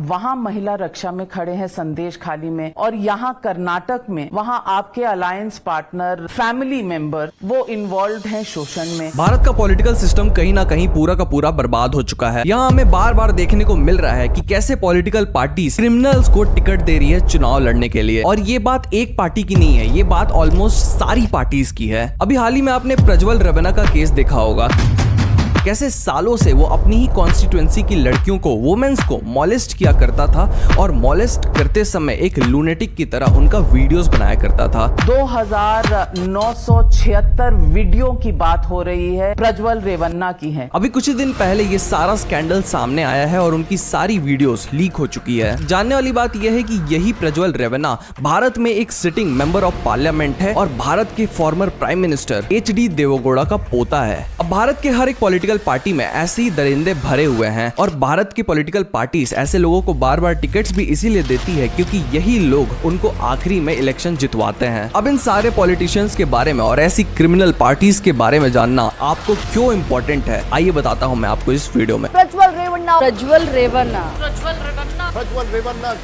वहाँ महिला रक्षा में खड़े हैं संदेश खाली में, और यहाँ कर्नाटक में वहाँ आपके अलायंस पार्टनर, फैमिली मेंबर वो इन्वॉल्व हैं शोषण में। भारत का पॉलिटिकल सिस्टम कहीं ना कहीं पूरा का पूरा बर्बाद हो चुका है। यहाँ हमें बार बार देखने को मिल रहा है कि कैसे पॉलिटिकल पार्टी क्रिमिनल्स को टिकट दे रही है चुनाव लड़ने के लिए, और ये बात एक पार्टी की नहीं है, ये बात ऑलमोस्ट सारी पार्टीज की है। अभी हाल ही में आपने प्रज्वल रेवन्ना का केस देखा होगा, कैसे सालों से वो अपनी ही कॉन्स्टिट्यूएंसी की लड़कियों को, वुमेन्स को मॉलेस्ट किया करता था, और मॉलेस्ट करते समय एक लूनेटिक की तरह उनका वीडियोस बनाया करता था। 2976 वीडियो की बात हो रही है, प्रज्वल रेवन्ना की है। अभी कुछ ही दिन पहले ये सारा स्कैंडल सामने आया है और उनकी सारी वीडियोस लीक हो चुकी है। जानने वाली बात यह है कि यही प्रज्वल रेवन्ना भारत में एक सिटिंग मेंबर ऑफ पार्लियामेंट है और भारत के former prime minister HD Deve Gowda का पोता है। अब भारत के हर एक पॉलिटिकल पार्टी में ऐसे ही दरिंदे भरे हुए हैं, और भारत की पॉलिटिकल पार्टीज ऐसे लोगों को बार बार टिकट्स भी इसीलिए देती है क्योंकि यही लोग उनको आखिरी में इलेक्शन जितवाते हैं। अब इन सारे पॉलिटिशियंस के बारे में और ऐसी क्रिमिनल पार्टीज के बारे में जानना आपको क्यों इम्पोर्टेंट है, आइए बताता हूँ मैं आपको इस वीडियो में। प्रज्वल रेवन्ना, प्रज्वल रेवन्ना, प्रज्वल रेवन्ना, प्रज्वल रेवन्ना।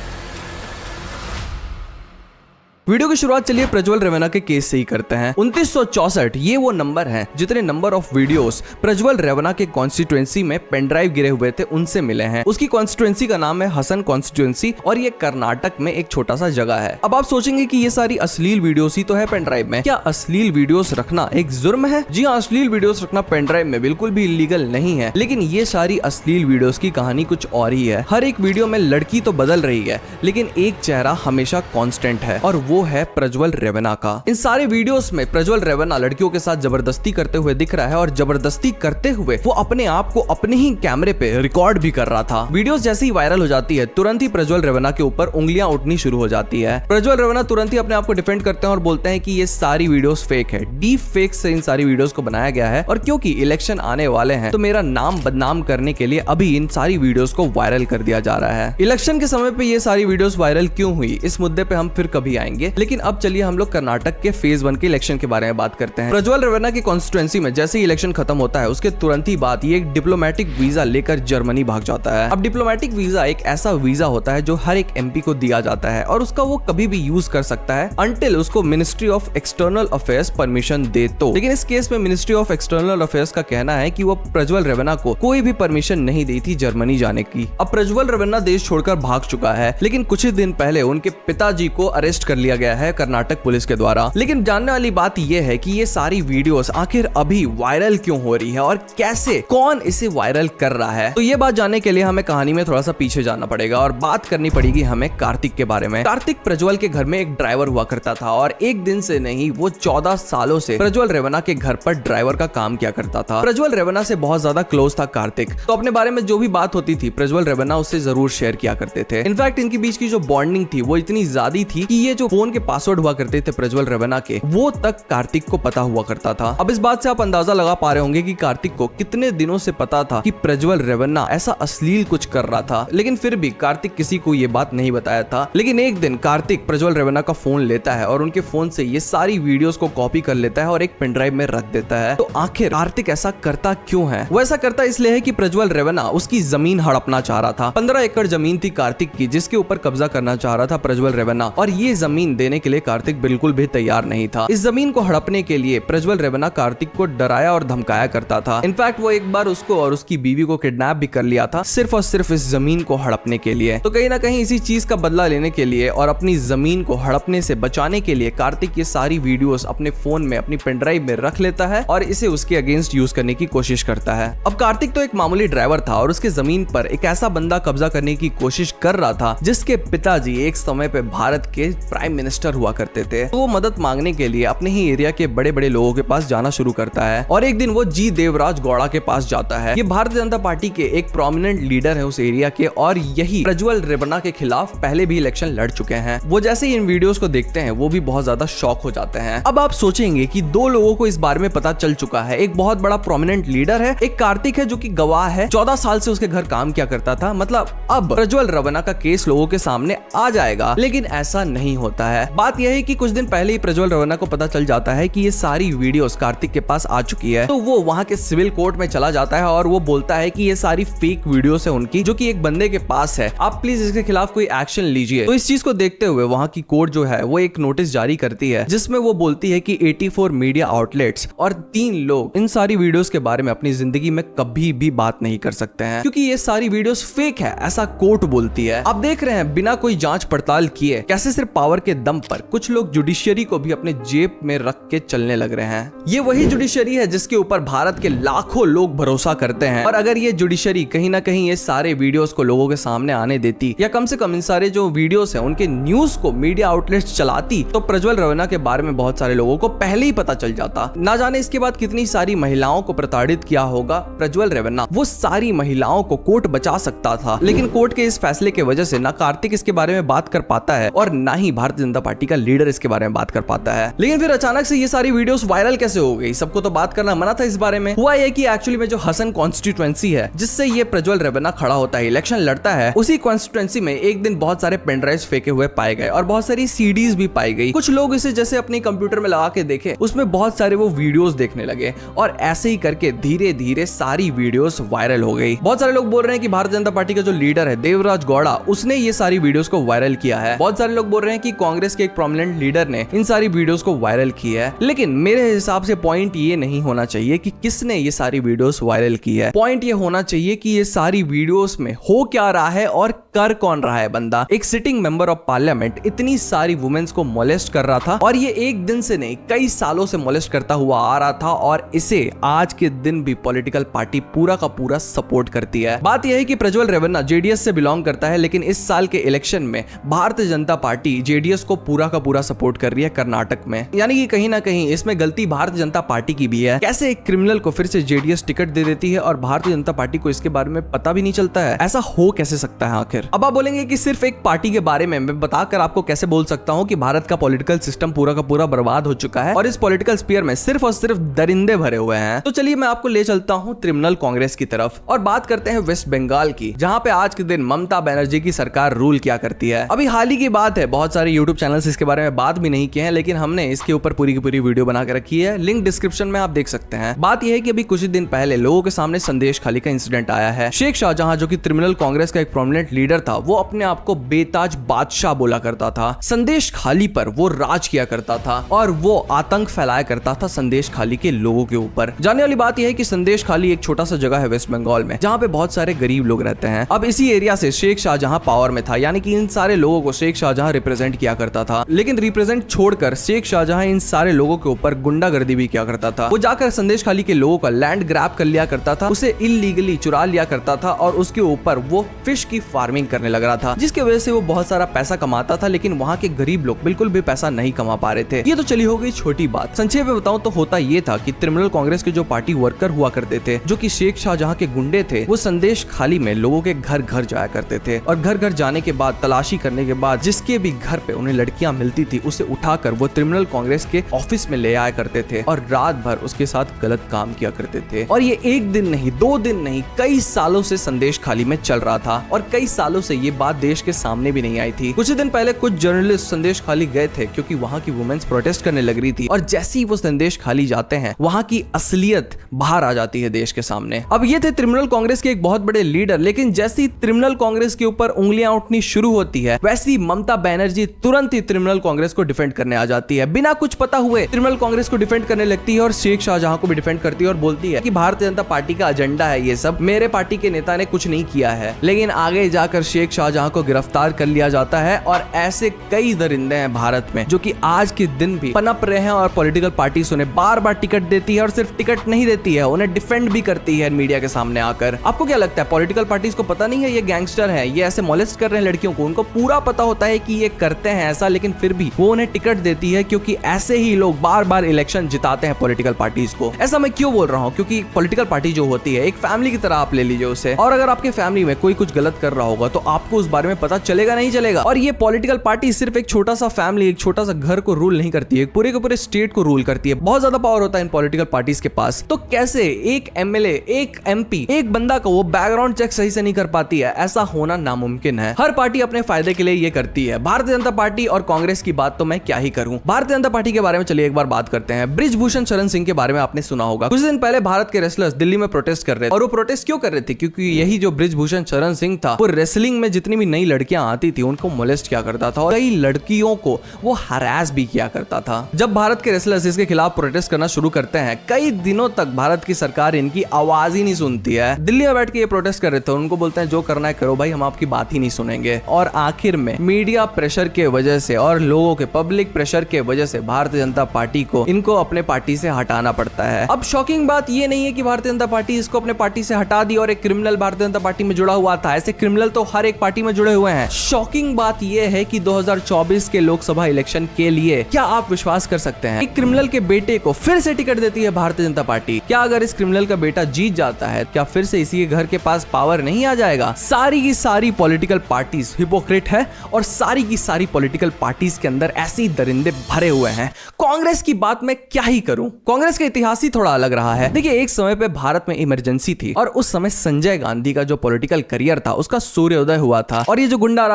वीडियो की शुरुआत चलिए प्रज्वल रेवन्ना के केस से ही करते हैं। 2964 ये वो नंबर हैं जितने number of videos Prajwal Revanna के कॉन्स्टिट्यूएंसी में पेनड्राइव गिरे हुए थे उनसे मिले हैं। उसकी कॉन्स्टिट्यूएंसी का नाम है हसन कॉन्स्टिट्यूएंसी और ये कर्नाटक में एक छोटा सा जगह है। अब आप सोचेंगे कि ये सारी अश्लील वीडियोस ही तो है पेनड्राइव में, क्या अश्लील वीडियोस रखना एक जुर्म है? जी हाँ, अश्लील वीडियोस रखना पेनड्राइव में बिल्कुल भी इलीगल नहीं है, लेकिन ये सारी अश्लील वीडियोस की कहानी कुछ और ही है। हर एक वीडियो में लड़की तो बदल रही है, लेकिन एक चेहरा हमेशा कांस्टेंट है, और वो है प्रज्वल रेवन्ना का। इन सारे वीडियोस में प्रज्वल रेवन्ना लड़कियों के साथ जबरदस्ती करते हुए दिख रहा है, और जबरदस्ती करते हुए वो अपने आप को अपने ही कैमरे पे रिकॉर्ड भी कर रहा था। वीडियोस जैसे ही वायरल हो जाती है, तुरंत ही प्रज्वल रेवन्ना के ऊपर उंगलियां उठनी शुरू हो जाती है। प्रज्वल रेवन्ना तुरंत ही अपने आप को डिफेंड करते हैं और बोलते हैं कि ये सारी वीडियोस फेक है, डीप फेक से इन सारी वीडियोस को बनाया गया है, और क्योंकि इलेक्शन आने वाले हैं तो मेरा नाम बदनाम करने के लिए अभी इन सारी वीडियोस को वायरल कर दिया जा रहा है। इलेक्शन के समय पे ये सारी वीडियोस वायरल क्यों हुई, इस मुद्दे पे हम फिर कभी आएंगे, लेकिन अब चलिए हम लोग कर्नाटक के फेज 1 के इलेक्शन के बारे में बात करते हैं। प्रज्वल रेवन्ना की कॉन्स्टिट्यूएंसी में जैसे ही इलेक्शन खत्म होता है उसके तुरंत ही बाद ये एक डिप्लोमेटिक वीजा लेकर जर्मनी भाग जाता है। अब डिप्लोमेटिक वीजा एक ऐसा वीजा होता है जो हर एक MP को दिया जाता है, और उसका वो कभी भी यूज कर सकता है अंटिल उसको ministry of external affairs permission दे तो। लेकिन इस केस में मिनिस्ट्री ऑफ एक्सटर्नल अफेयर्स का कहना है कि वो प्रज्वल रेवन्ना को कोई भी परमिशन नहीं दी थी जर्मनी जाने की। अब प्रज्वल रेवन्ना देश छोड़कर भाग चुका है, लेकिन कुछ ही दिन पहले उनके पिताजी को अरेस्ट कर लिया गया है कर्नाटक पुलिस के द्वारा। लेकिन जानने वाली बात यह है कि ये सारी वीडियोस आखिर अभी वायरल क्यों हो रही है और कैसे, कौन इसे वायरल कर रहा है। तो ये बात जानने के लिए हमें कहानी में थोड़ा सा पीछे जाना पड़ेगा और बात करनी पड़ेगी हमें कार्तिक के बारे में। कार्तिक प्रज्वल के घर में एक ड्राइवर हुआ करता था, और एक दिन से नहीं वो 14 सालों से प्रज्वल रेवन्ना के घर पर ड्राइवर का काम किया करता था। प्रज्वल रेवन्ना से बहुत ज्यादा क्लोज था कार्तिक, तो अपने बारे में जो भी बात होती थी प्रज्वल रेवन्ना उससे जरूर शेयर किया करते थे। इनफैक्ट इनके बीच की जो बॉन्डिंग थी वो इतनी ज्यादा थी कि ये जो फोन के पासवर्ड हुआ करते थे प्रज्वल रेवन्ना के, वो तक कार्तिक को पता हुआ करता था। अब इस बात से आप अंदाजा लगा पा रहे होंगे कि कार्तिक को कितने दिनों से पता था कि प्रज्वल रेवन्ना ऐसा अश्लील कुछ कर रहा था, लेकिन फिर भी कार्तिक किसी को ये बात नहीं बताया था। लेकिन एक दिन कार्तिक प्रज्वल रेवन्ना का फोन लेता है और उनके फोन से ये सारी वीडियोस को कॉपी कर लेता है और एक पेन ड्राइव में रख देता है। तो आखिर कार्तिक ऐसा करता क्यों है? वो ऐसा करता इसलिए है कि प्रज्वल रेवन्ना उसकी जमीन हड़पना चाह रहा था। 15 एकड़ जमीन थी कार्तिक की, जिसके ऊपर कब्जा करना चाह रहा था प्रज्वल रेवन्ना, और ये जमीन देने के लिए कार्तिक बिल्कुल भी तैयार नहीं था। इस जमीन को हड़पने के लिए प्रज्वल रेवन्ना कार्तिक को डराया और धमकाया करता था। इनफैक्ट वो एक बार उसको और उसकी बीवी को किडनैप भी कर लिया था, सिर्फ और सिर्फ इस जमीन को हड़पने के लिए। तो कहीं ना कहीं इसी चीज का बदला लेने के लिए और अपनी जमीन को हड़पने से बचाने के लिए कार्तिक ये सारी वीडियोस अपने फोन में, अपनी पेन ड्राइव में रख लेता है और इसे उसके अगेंस्ट यूज करने की कोशिश करता है। अब कार्तिक तो एक मामूली ड्राइवर था और उसके जमीन पर एक ऐसा बंदा कब्जा करने की कोशिश कर रहा था जिसके पिताजी एक समय पे भारत के प्राइम मिनिस्टर हुआ करते थे। तो वो मदद मांगने के लिए अपने ही एरिया के बड़े बड़े लोगों के पास जाना शुरू करता है, और एक दिन वो जी देवराज गौड़ा के पास जाता है। ये भारतीय जनता पार्टी के एक प्रोमिनेंट लीडर है उस एरिया के, और यही प्रज्वल रेवन्ना के खिलाफ पहले भी इलेक्शन लड़ चुके हैं। वो जैसे ही इन वीडियोस को देखते हैं वो भी बहुत ज्यादा शॉक हो जाते हैं। अब आप सोचेंगे कि दो लोगों को इस बारे में पता चल चुका है, एक बहुत बड़ा प्रोमिनेंट लीडर है, एक कार्तिक है जो कि गवाह है, 14 साल से उसके घर काम किया करता था, मतलब अब प्रज्वल रेवन्ना का केस लोगों के सामने आ जाएगा। लेकिन ऐसा नहीं होता जाता है। बात यह है कि कुछ दिन पहले ही प्रज्वल रवन्ना को पता चल जाता है कि ये सारी वीडियोस कार्तिक के पास आ चुकी है, तो वो वहां के सिविल कोर्ट में चला जाता है और वो बोलता है कि ये सारी फेक वीडियोस है उनकी, जो कि एक बंदे के पास है, आप प्लीज इसके खिलाफ कोई एक्शन लीजिए। तो इस चीज को देखते हुए वहां की कोर्ट जो है वो एक नोटिस जारी करती है, जिसमें वो बोलती है कि 84 मीडिया आउटलेट्स और 3 लोग इन सारी वीडियोस के बारे में अपनी जिंदगी में कभी भी बात नहीं कर सकते हैं, क्योंकि ये सारी वीडियोस फेक है, ऐसा कोर्ट बोलती है। आप देख रहे हैं बिना कोई जांच पड़ताल किए कैसे सिर्फ पावर के दम पर कुछ लोग जुडिशियरी को भी अपने जेब में रख के चलने लग रहे हैं। ये वही जुडिशियरी है जिसके ऊपर भारत के लाखों लोग भरोसा करते हैं, और अगर ये जुडिशियरी कहीं ना कहीं ये सारे वीडियोस को लोगों के सामने आने देती, या कम से कम इन सारे जो वीडियोस हैं उनके न्यूज को मीडिया आउटलेट्स चलाती, तो प्रज्वल रवन्ना के बारे में बहुत सारे लोगों को पहले ही पता चल जाता। ना जाने इसके बाद कितनी सारी महिलाओं को प्रताड़ित किया होगा प्रज्वल रवन्ना। वो सारी महिलाओं को कोर्ट बचा सकता था, लेकिन कोर्ट के इस फैसले की वजह से ना कार्तिक इसके बारे में बात कर पाता है और ना ही भारतीय जनता पार्टी का लीडर इसके बारे में बात कर पाता है। लेकिन फिर अचानक से ये सारी वीडियोस वायरल कैसे हो गई? सबको तो बात करना मना था इस बारे में। हुआ यह कि एक्चुअली में जो हसन कॉन्स्टिट्यूएंसी है जिससे ये प्रज्वल रवन्ना खड़ा होता है, इलेक्शन लड़ता है, उसी कॉन्स्टिट्यूएंसी में एक दिन बहुत सारे पेन ड्राइव्स फेंके हुए पाए गए और बहुत सारी सीडीज भी पाई गई। कुछ लोग इसे जैसे अपने कंप्यूटर में लगा के देखे, उसमें बहुत सारे वो वीडियोस देखने लगे और ऐसे ही करके धीरे धीरे सारी वीडियोस वायरल हो गई। बहुत सारे लोग बोल रहे हैं कि भारतीय जनता पार्टी का जो लीडर है देवराज गौड़ा, उसने ये सारी वीडियोस को वायरल किया है। बहुत सारे लोग बोल रहे हैं कि कांग्रेस के एक प्रोमिनेंट लीडर ने इन सारी वीडियोस को वायरल किया है। लेकिन मेरे हिसाब से पॉइंट ये नहीं होना चाहिए कि किसने ये सारी वीडियोस वायरल की है। पॉइंट ये होना चाहिए कि ये सारी वीडियोस में हो क्या रहा है और कर कौन रहा है बंदा। एक सिटिंग मेंबर ऑफ पार्लियामेंट इतनी सारी वुमेन्स को मोलेस्ट कर रहा था, और ये एक दिन से नहीं कई सालों से मोलेस्ट करता हुआ आ रहा था, और इसे आज के दिन भी पॉलिटिकल पार्टी पूरा का पूरा सपोर्ट करती है। बात यह है कि प्रज्वल रवन्ना जेडीएस से बिलोंग करता है, लेकिन इस साल के इलेक्शन में भारतीय जनता पार्टी जेडीएस को पूरा का पूरा सपोर्ट कर रही है कर्नाटक में। यानी कि कहीं ना कहीं इसमें गलती भारतीय जनता पार्टी की भी है। कैसे एक क्रिमिनल को फिर से जेडीएस टिकट दे देती है और भारतीय जनता पार्टी को इसके बारे में पता भी नहीं चलता है? ऐसा हो कैसे सकता है आखिर? अब आप बोलेंगे कि सिर्फ एक पार्टी के बारे में मैं बताकर आपको कैसे बोल सकता हूं कि भारत का पॉलिटिकल सिस्टम पूरा का पूरा बर्बाद हो चुका है और इस पॉलिटिकल स्फीयर में सिर्फ और सिर्फ दरिंदे भरे हुए हैं। तो चलिए मैं आपको ले चलता हूं तृणमूल कांग्रेस की तरफ और बात करते हैं वेस्ट बंगाल की, जहां पे आज के दिन ममता बनर्जी की सरकार रूल किया करती है। अभी हाल ही की बात है, बहुत सारे यूट्यूब चैनल्स इसके बारे में बात भी नहीं किए हैं, लेकिन हमने इसके ऊपर पूरी की पूरी वीडियो बना के रखी है, लिंक डिस्क्रिप्शन में आप देख सकते हैं। बात यह है कि अभी कुछ दिन पहले लोगों के सामने संदेश खाली का इंसिडेंट आया है। शेख शाहजहां जो कि तृणमूल कांग्रेस का एक प्रोमिनेंट लीडर था, वो अपने आप को बेताज बादशाह बोला करता था। संदेश खाली पर वो राज किया करता था और वो आतंक फैलाया करता था संदेश खाली के लोगों के ऊपर। जानने वाली बात यह है कि संदेश खाली एक छोटा सा जगह है वेस्ट बंगाल में, जहां पे बहुत सारे गरीब लोग रहते हैं। अब इसी एरिया से शेख शाहजहां पावर में था, यानी कि इन सारे लोगों को शेख शाहजहां रिप्रेजेंट किया करता था। लेकिन रिप्रेजेंट छोड़कर शेख शाहजहां इन सारे लोगों के ऊपर गुंडागर्दी भी किया करता था। वो जाकर संदेश खाली के लोगों का लैंड ग्रैब कर लिया करता था, उसे इलीगली चुरा लिया करता था और उसके ऊपर वो फिश की फार्मिंग करने लग रहा था, जिसकी वजह से वो बहुत सारा पैसा कमाता था। लेकिन वहां के गरीब लोग बिल्कुल भी पैसा नहीं कमा पा रहे थे। ये तो चली हो गई छोटी बात। संक्षेप में बताऊं तो होता ये था कि तृणमूल कांग्रेस के जो पार्टी वर्कर हुआ करते थे, जो कि शेख शाहजहां के गुंडे थे, वो संदेश खाली में लोगों के घर घर जाया करते थे और घर घर जाने के बाद तलाशी करने के बाद जिसके भी घर पे उन्हें लड़कियां मिलती थी, उसे उठाकर वो तृणमूल कांग्रेस के ऑफिस में ले आया करते थे और रात भर उसके साथ गलत काम किया करते थे। और ये एक दिन नहीं, 2 दिन नहीं, कई सालों से संदेश खाली में चल रहा था और कई सालों से ये बात देश के सामने भी नहीं आई थी। कुछ दिन पहले कुछ जर्नलिस्ट संदेश खाली गए थे क्योंकि वहां की वुमेन्स प्रोटेस्ट करने लग रही थी, और जैसे ही वो संदेश खाली जाते हैं वहां की असलियत बाहर आ जाती है देश के सामने। अब ये थे तृणमूल कांग्रेस के एक बहुत बड़े लीडर, लेकिन जैसे ही तृणमूल कांग्रेस के ऊपर उंगलियां उठनी शुरू होती है, वैसे ही ममता बनर्जी तुरंत ही तृणमूल कांग्रेस को डिफेंड करने आ जाती है। बिना कुछ पता हुए तृणमूल कांग्रेस को डिफेंड करने लगती है और शेख शाहजहां को भी डिफेंड करती है और बोलती है कि भारतीय जनता पार्टी का एजेंडा है ये सब, मेरे पार्टी के नेता ने कुछ नहीं किया है। लेकिन आगे जाकर शेख शाहजहां को गिरफ्तार कर लिया जाता है और ऐसे कई दरिंदे हैं भारत में जो कि आज के दिन भी पनप रहे हैं और पॉलिटिकल पार्टीज उन्हें बार बार टिकट देती है और सिर्फ टिकट नहीं देती है, उन्हें डिफेंड भी करती है मीडिया के सामने आकर। आपको क्या लगता है पॉलिटिकल पार्टीज को पता नहीं है ये गैंगस्टर है, ये ऐसे मोलेस्ट कर रहे हैं लड़कियों को? उनको पूरा पता होता है कि ये करते हैं ऐसा, लेकिन फिर भी वो उन्हें टिकट देती है क्योंकि ऐसे ही लोग बार बार इलेक्शन जिताते हैं पॉलिटिकल पार्टीज को। ऐसा मैं क्यों बोल रहा हूँ? क्योंकि पॉलिटिकल पार्टी जो होती है एक फैमिली की तरह आप ले लीजिए उसे, और अगर आपके फैमिली में कोई कुछ गलत कर रहा होगा तो आपको उस बारे में पता चलेगा नहीं चलेगा। और ये पॉलिटिकल पार्टी सिर्फ एक छोटा सा फैमिली, एक छोटा सा घर को रूल नहीं करती है, पूरे के पूरे स्टेट को रूल करती है। बहुत ज्यादा पावर होता है इन पॉलिटिकल पार्टीज के पास। तो कैसे एक एमएलए, एक एमपी, एक बंदा को वो बैकग्राउंड चेक सही से नहीं कर पाती है? ऐसा होना नामुमकिन है। हर पार्टी अपने फायदे के लिए ये करती है। भारतीय जनता पार्टी पार्टी और कांग्रेस की बात तो मैं क्या ही करूं। भारतीय जनता पार्टी के बारे में चलिए एक बार बात करते हैं। बृजभूषण शरण सिंह के बारे में आपने सुना होगा। कुछ दिन पहले भारत के रेसलर्स दिल्ली में प्रोटेस्ट कर रहे थे और वो प्रोटेस्ट क्यों कर रहे थे? क्योंकि यही जो बृजभूषण शरण सिंह था वो रेसलिंग में जितनी भी नई लड़कियां आती थी उनको मोलेस्ट किया करता था और कई लड़कियों को वो हरास भी किया करता था। जब भारत के रेसलर्स इसके खिलाफ प्रोटेस्ट करना शुरू करते हैं, कई दिनों तक भारत की सरकार इनकी आवाज ही नहीं सुनती है। दिल्ली में बैठ के ये प्रोटेस्ट कर रहे थे, उनको बोलते हैं जो करना है करो भाई, हम आपकी बात ही नहीं सुनेंगे। और आखिर में मीडिया प्रेशर के वजह से और लोगों के पब्लिक प्रेशर के वजह से भारतीय जनता पार्टी को इनको अपने पार्टी से हटाना पड़ता है। अब शॉकिंग बात ये नहीं है कि भारतीय जनता पार्टी इसको अपने पार्टी से हटा दी और एक क्रिमिनल भारतीय जनता पार्टी में जुड़ा हुआ था। ऐसे क्रिमिनल तो हर एक पार्टी में जुड़े हुए हैं। शॉकिंग बात ये है कि 2024 के लोकसभा इलेक्शन के लिए क्या आप विश्वास कर सकते हैं एक क्रिमिनल के बेटे को फिर से टिकट देती है भारतीय जनता पार्टी? क्या अगर इस क्रिमिनल का बेटा जीत जाता है, क्या फिर से इसी के घर के पास पावर नहीं आ जाएगा? सारी की सारी पॉलिटिकल पार्टीज हिपोक्रेट है और सारी की सारी पॉलिटिकल पार्टीज के अंदर ऐसे ही दरिंदे भरे हुए हैं। कांग्रेस की बात मैं क्या ही करूं, कांग्रेस का इतिहास ही थोड़ा अलग रहा है। देखिए, एक समय पे भारत में इमरजेंसी थी और उस समय संजय गांधी का जो पॉलिटिकल करियर था उसका सूर्योदय हुआ था। और ये जो गुंडा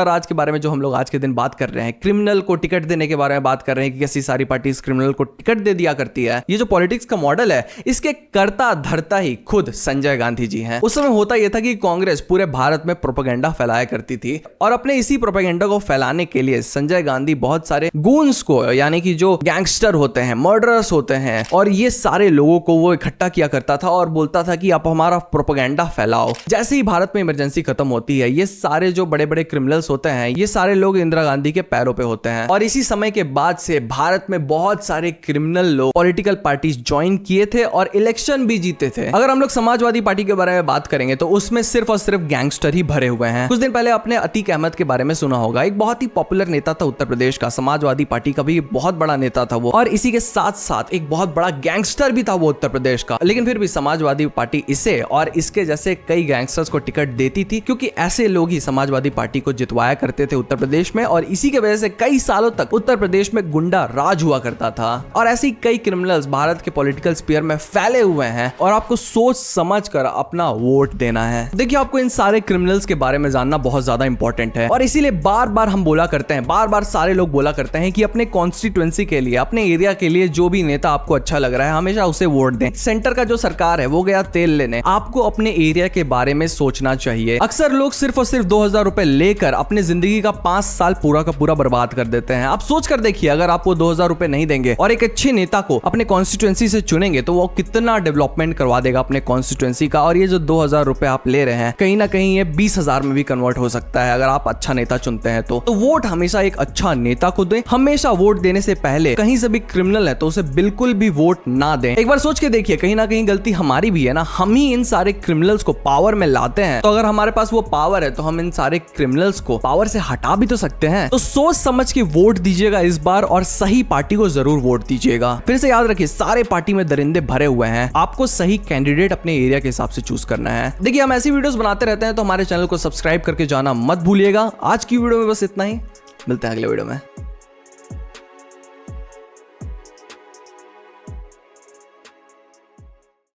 राज के बारे में जो हम लोग आज के दिन बात कर रहे हैं, क्रिमिनल को टिकट देने के बारे में बात कर रहे हैं कि कैसी सारी पार्टी क्रिमिनल को टिकट दे दिया करती है, ये जो पॉलिटिक्स का मॉडल है इसके कर्ता धर्ता ही खुद संजय गांधी जी हैं। उस समय होता यह था कि कांग्रेस पूरे भारत में प्रोपेगेंडा फैलाया करती थी और अपने इसी प्रोपेगेंडा को फैलाने के लिए संजय गांधी बहुत सारे गूंस को, यानी कि जो गैंगस्टर होते हैं, मर्डरर्स होते हैं, और ये सारे लोगों को वो इकट्ठा किया करता था और बोलता था कि आप हमारा प्रोपेगेंडा फैलाओ। जैसे ही भारत में इमरजेंसी खत्म होती है, ये सारे जो बड़े बड़े क्रिमिनल्स होते हैं ये सारे लोग इंदिरा गांधी के पैरों पे होते हैं। और इसी समय के बाद से भारत में बहुत सारे क्रिमिनल लोग पॉलिटिकल पार्टीज ज्वाइन किए थे और इलेक्शन भी जीते थे। अगर हम लोग समाजवादी पार्टी के बारे में बात करेंगे तो उसमें सिर्फ और सिर्फ गैंगस्टर ही भरे हुए हैं। कुछ दिन पहले आपने अतीक अहमद के बारे में सुना होगा। एक बहुत ही पॉपुलर नेता था उत्तर प्रदेश का, समाजवादी पार्टी का भी बहुत बड़ा नेता था वो, और इसी के साथ साथ एक बहुत बड़ा गैंगस्टर भी था वो उत्तर प्रदेश का। लेकिन फिर भी समाजवादी पार्टी इसे और इसके जैसे कई गैंगस्टर्स को टिकट देती थी क्योंकि ऐसे लोग ही समाजवादी पार्टी को जितवाया करते थे उत्तर प्रदेश में, और इसी के वजह से कई सालों तक उत्तर प्रदेश में गुंडा राज हुआ करता था। और ऐसे ही कई क्रिमिनल्स भारत के पॉलिटिकल स्फीयर में फैले हुए हैं और आपको सोच समझ कर अपना वोट देना है। देखिए, आपको इन सारे क्रिमिनल्स के बारे में जानना बहुत ज्यादा इंपॉर्टेंट है और इसीलिए बार बार हम बोला करते हैं, बार बार सारे लोग बोला करते हैं कि अपने कॉन्स्टिट्यूएंसी के लिए, अपने एरिया के लिए जो भी नेता आपको अच्छा लग रहा है हमेशा उसे वोट दें। सेंटर का जो सरकार है वो गया तेल लेने, आपको अपने एरिया के बारे में सोचना चाहिए। अक्सर लोग सिर्फ और सिर्फ 2000 रुपए लेकर अपने जिंदगी का 5 साल पूरा का पूरा बर्बाद कर देते हैं। आप सोच कर देखिए, अगर आपको 2000 रुपए नहीं देंगे और एक अच्छे नेता को अपने कॉन्स्टिट्यूएंसी से चुनेंगे तो वो कितना डेवलपमेंट करवा देगा अपने कॉन्स्टिट्यूएंसी का। और ये जो 2000 रुपए आप ले रहे हैं, कहीं ना कहीं ये 20,000 में भी कन्वर्ट हो सकता है अगर आप अच्छा नेता चुनते हैं तो वोट हमेशा एक अच्छा नेता को दें। हमेशा वोट देने से पहले कहीं से भी क्रिमिनल है तो उसे बिल्कुल भी वोट ना दें। एक बार सोच के देखिए, कहीं ना कहीं गलती हमारी भी है ना, हम ही इन सारे क्रिमिनल्स को पावर में लाते हैं। तो अगर हमारे पास वो पावर है तो हम इन सारे क्रिमिनल्स को पावर से हटा भी तो सकते हैं। तो सोच समझ के वोट दीजिएगा इस बार और सही पार्टी को जरूर वोट दीजिएगा। फिर से याद रखिए, सारे पार्टी में दरिंदे भरे हुए हैं, आपको सही कैंडिडेट अपने एरिया के हिसाब से चूज करना है। देखिए, हम ऐसी वीडियोस बनाते रहते हैं तो हमारे चैनल को सब्सक्राइब करके जाना मत भूलिएगा। आज की वीडियो में बस इतना ही, मिलते हैं अगले वीडियो में।